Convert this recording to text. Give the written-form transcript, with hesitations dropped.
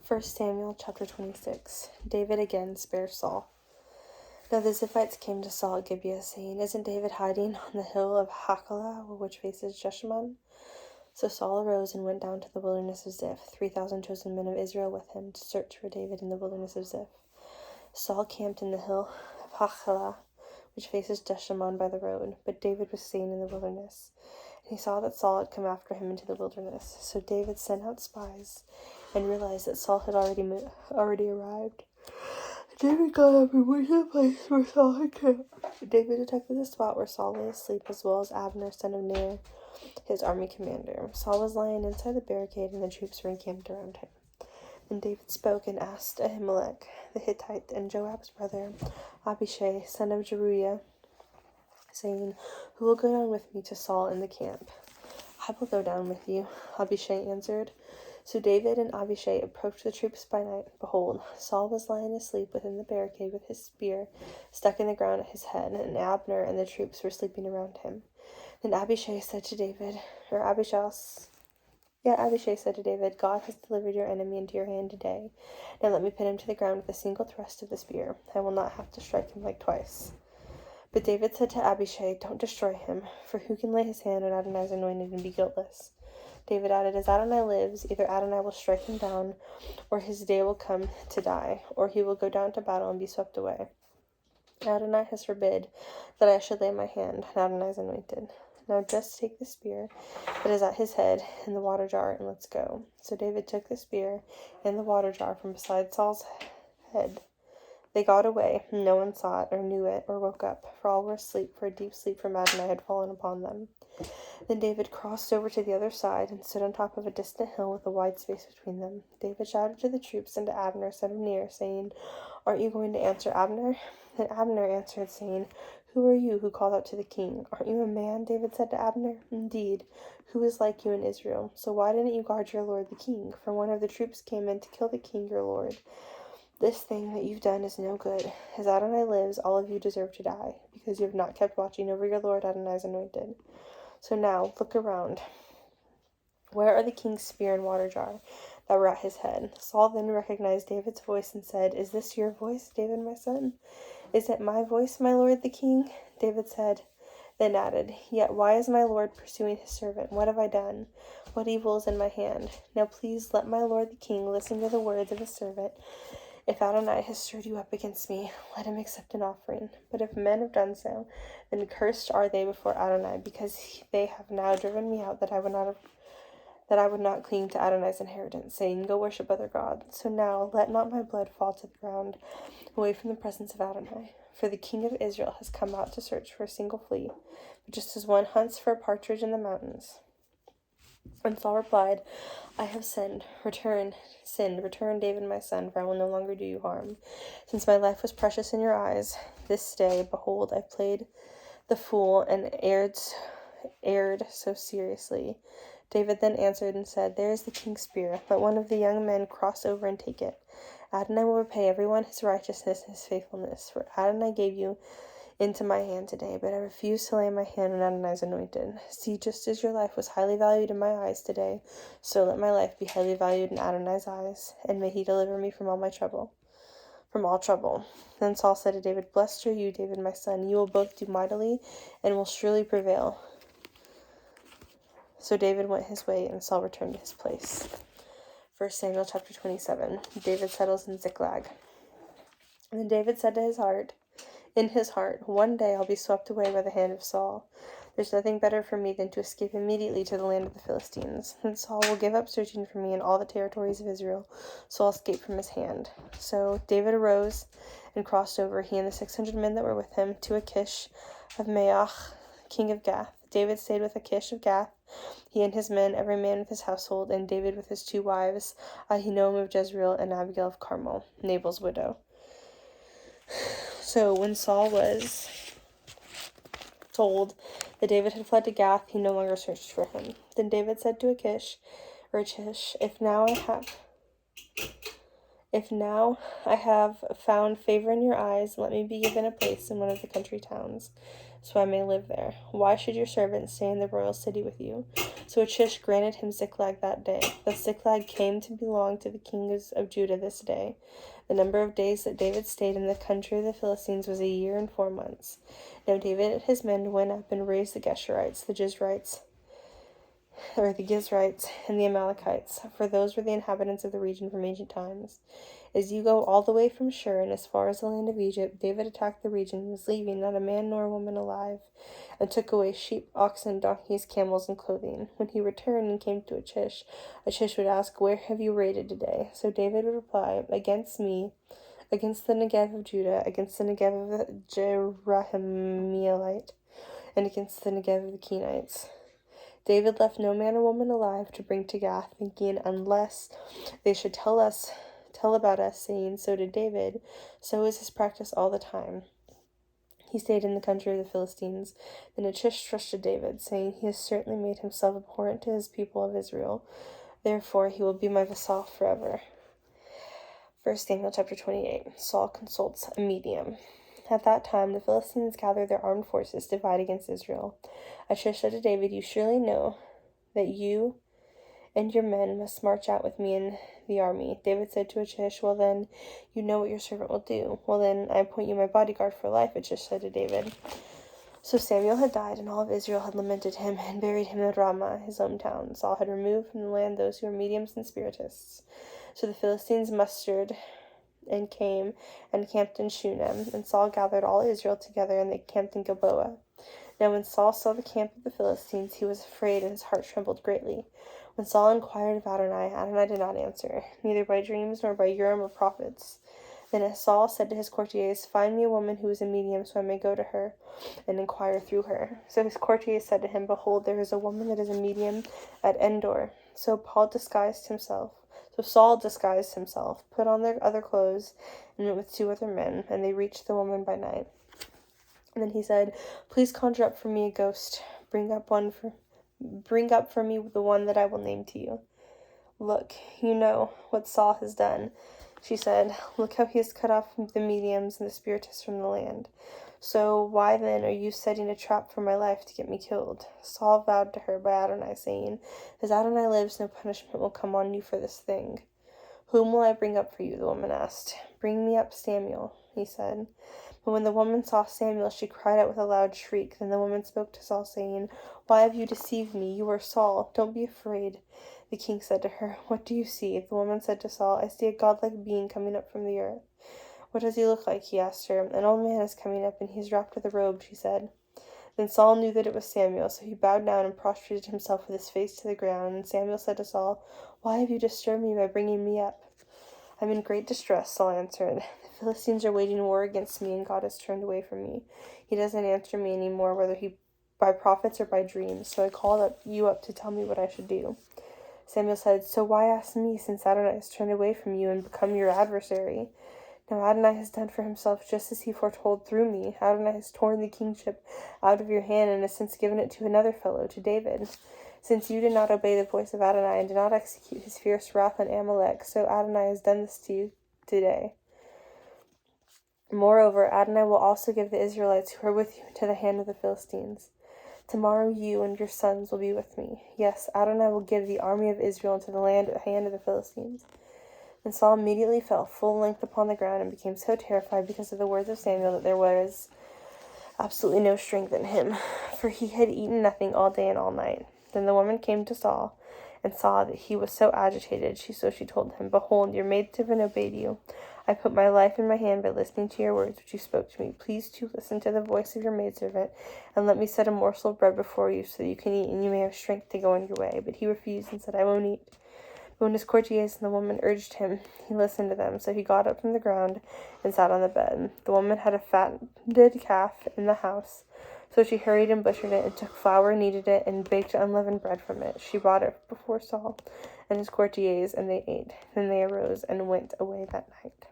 1 Samuel chapter 26. David again spares Saul. Now the Ziphites came to Saul at Gibeah, saying, "Isn't David hiding on the hill of Hachilah, which faces Jeshimon?" So Saul arose and went down to the wilderness of Ziph, 3,000 chosen men of Israel with him, to search for David in the wilderness of Ziph. Saul camped in the hill of Hachilah, which faces Jeshimon by the road, but David was staying in the wilderness. And he saw that Saul had come after him into the wilderness. So David sent out spies and realized that Saul had already arrived. David got up and went to the place where Saul had camped. David detected the spot where Saul lay asleep, as well as Abner, son of Ner, his army commander. Saul was lying inside the barricade, and the troops were encamped around him. Then David spoke and asked Ahimelech the Hittite and Joab's brother, Abishai, son of Zeruiah, saying, "Who will go down with me to Saul in the camp?" "I will go down with you," Abishai answered. So David and Abishai approached the troops by night. Behold, Saul was lying asleep within the barricade with his spear stuck in the ground at his head, and Abner and the troops were sleeping around him. Then Abishai said to David, "God has delivered your enemy into your hand today. Now let me pin him to the ground with a single thrust of the spear. I will not have to strike him like twice." But David said to Abishai, "Don't destroy him, for who can lay his hand on Adonai's anointed and be guiltless?" David added, "As Adonai lives, either Adonai will strike him down, or his day will come to die, or he will go down to battle and be swept away. Adonai has forbid that I should lay my hand on Adonai's anointed. Now just take the spear that is at his head and the water jar, and let's go." So David took the spear and the water jar from beside Saul's head. They got away, and no one saw it, or knew it, or woke up, for all were asleep, for a deep sleep from Adonai had fallen upon them. Then David crossed over to the other side and stood on top of a distant hill with a wide space between them. David shouted to the troops and to Abner, son of Ner, saying, "Aren't you going to answer Abner?" Then Abner answered, saying, "Who are you who called out to the king? Aren't you a man?" David said to Abner, "Indeed, who is like you in Israel? So why didn't you guard your lord the king? For one of the troops came in to kill the king your lord. This thing that you've done is no good. As Adonai lives, all of you deserve to die, because you have not kept watching over your lord Adonai's anointed. So now, look around. Where are the king's spear and water jar that were at his head?" Saul then recognized David's voice and said, "Is this your voice, David, my son?" "Is it my voice, my lord the king?" David said, then added, "Yet why is my lord pursuing his servant? What have I done? What evil is in my hand? Now please let my lord the king listen to the words of his servant. If Adonai has stirred you up against me, let him accept an offering. But if men have done so, then cursed are they before Adonai, because they have now driven me out, that I would not cling to Adonai's inheritance, saying, 'Go worship other gods.' So now let not my blood fall to the ground, away from the presence of Adonai. For the king of Israel has come out to search for a single flea, but just as one hunts for a partridge in the mountains." And Saul replied, "I have sinned. Return, David my son, for I will no longer do you harm. Since my life was precious in your eyes, this day, behold, I played the fool and erred so seriously." David then answered and said, "There is the king's spear. Let one of the young men cross over and take it. Adonai will repay everyone his righteousness and his faithfulness, for Adonai gave you into my hand today, but I refuse to lay my hand on Adonai's anointed. See, just as your life was highly valued in my eyes today, so let my life be highly valued in Adonai's eyes, and may he deliver me from all trouble." Then Saul said to David, "Blessed are you, David my son. You will both do mightily, and will surely prevail." So David went his way, and Saul returned to his place. 1 Samuel chapter 27. David settles in Ziklag. And then David said in his heart, "One day I'll be swept away by the hand of Saul. There's nothing better for me than to escape immediately to the land of the Philistines. Then Saul will give up searching for me in all the territories of Israel, so I'll escape from his hand." So David arose and crossed over, he and the 600 men that were with him, to Achish of Maach, king of Gath. David stayed with Achish of Gath, he and his men, every man with his household, and David with his 2 wives, Ahinoam of Jezreel and Abigail of Carmel, Nabal's widow. So when Saul was told that David had fled to Gath, he no longer searched for him. Then David said to Achish, If now I have found favor in your eyes, let me be given a place in one of the country towns, so I may live there. Why should your servant stay in the royal city with you?" So Achish granted him Ziklag that day. Thus Ziklag came to belong to the kings of Judah this day. The number of days that David stayed in the country of the Philistines was 1 year and 4 months. Now David and his men went up and raised the Geshurites, the Gizrites, and the Amalekites, for those were the inhabitants of the region from ancient times. As you go all the way from Shur and as far as the land of Egypt, David attacked the region and was leaving not a man nor a woman alive, and took away sheep, oxen, donkeys, camels, and clothing. When he returned and came to Achish, Achish would ask, "Where have you raided today?" So David would reply, "Against me, against the Negev of Judah, against the Negev of the Jerahmeelite, and against the Negev of the Kenites." David left no man or woman alive to bring to Gath, thinking, "Unless they should tell about us, saying, 'So did David,' so is his practice all the time." He stayed in the country of the Philistines. Then Achish trusted David, saying, "He has certainly made himself abhorrent to his people of Israel. Therefore he will be my vassal forever." 1 Samuel chapter 28. Saul consults a medium. At that time the Philistines gathered their armed forces to fight against Israel. Achish said to David, "You surely know that you and your men must march out with me in the army." David said to Achish, "Well then, you know what your servant will do." "Well then, I appoint you my bodyguard for life," Achish said to David. So Samuel had died, and all of Israel had lamented him, and buried him in Ramah, his hometown. Saul had removed from the land those who were mediums and spiritists. So the Philistines mustered and came and camped in Shunem, and Saul gathered all Israel together, and they camped in Gilboa. Now when Saul saw the camp of the Philistines, he was afraid, and his heart trembled greatly. When Saul inquired of Adonai, Adonai did not answer, neither by dreams nor by Urim or prophets. Then Saul said to his courtiers, "Find me a woman who is a medium, so I may go to her and inquire through her." So his courtiers said to him, "Behold, there is a woman that is a medium at Endor." So Saul disguised himself, put on their other clothes, and went with 2 other men, and they reached the woman by night. And then he said, "Please conjure up for me a ghost. Bring up for me the one that I will name to you." "Look, you know what Saul has done," she said. "Look how he has cut off the mediums and the spiritists from the land. So why then are you setting a trap for my life to get me killed?" Saul vowed to her by Adonai, saying, "As Adonai lives, no punishment will come on you for this thing." "Whom will I bring up for you?" the woman asked. "Bring me up Samuel," he said. But when the woman saw Samuel, she cried out with a loud shriek. Then the woman spoke to Saul, saying, "Why have you deceived me? You are Saul. Don't be afraid." The king said to her, "What do you see?" The woman said to Saul, "I see a godlike being coming up from the earth." "What does he look like?" he asked her. "An old man is coming up, and he is wrapped with a robe," she said. Then Saul knew that it was Samuel, so he bowed down and prostrated himself with his face to the ground. And Samuel said to Saul, "Why have you disturbed me by bringing me up?" "I'm in great distress," Saul answered. "The Philistines are waging war against me, and God has turned away from me. He doesn't answer me any more, whether he by prophets or by dreams. So I called you up to tell me what I should do." Samuel said, "So why ask me, since Adonai has turned away from you and become your adversary? Now Adonai has done for himself just as he foretold through me. Adonai has torn the kingship out of your hand and has since given it to another fellow, to David. Since you did not obey the voice of Adonai and did not execute his fierce wrath on Amalek, so Adonai has done this to you today. Moreover, Adonai will also give the Israelites who are with you into the hand of the Philistines. Tomorrow you and your sons will be with me. Yes, Adonai will give the army of Israel into the hand of the Philistines." And Saul immediately fell full length upon the ground and became so terrified because of the words of Samuel that there was absolutely no strength in him, for he had eaten nothing all day and all night. Then the woman came to Saul and saw that he was so agitated. So she told him, "Behold, your maidservant obeyed you. I put my life in my hand by listening to your words which you spoke to me. Please to listen to the voice of your maidservant, and let me set a morsel of bread before you, so that you can eat, and you may have strength to go on your way." But he refused and said, "I won't eat." But when his courtiers and the woman urged him, he listened to them. So he got up from the ground and sat on the bed. The woman had a fatted calf in the house. So she hurried and butchered it, and took flour, kneaded it, and baked unleavened bread from it. She brought it before Saul and his courtiers, and they ate. Then they arose and went away that night.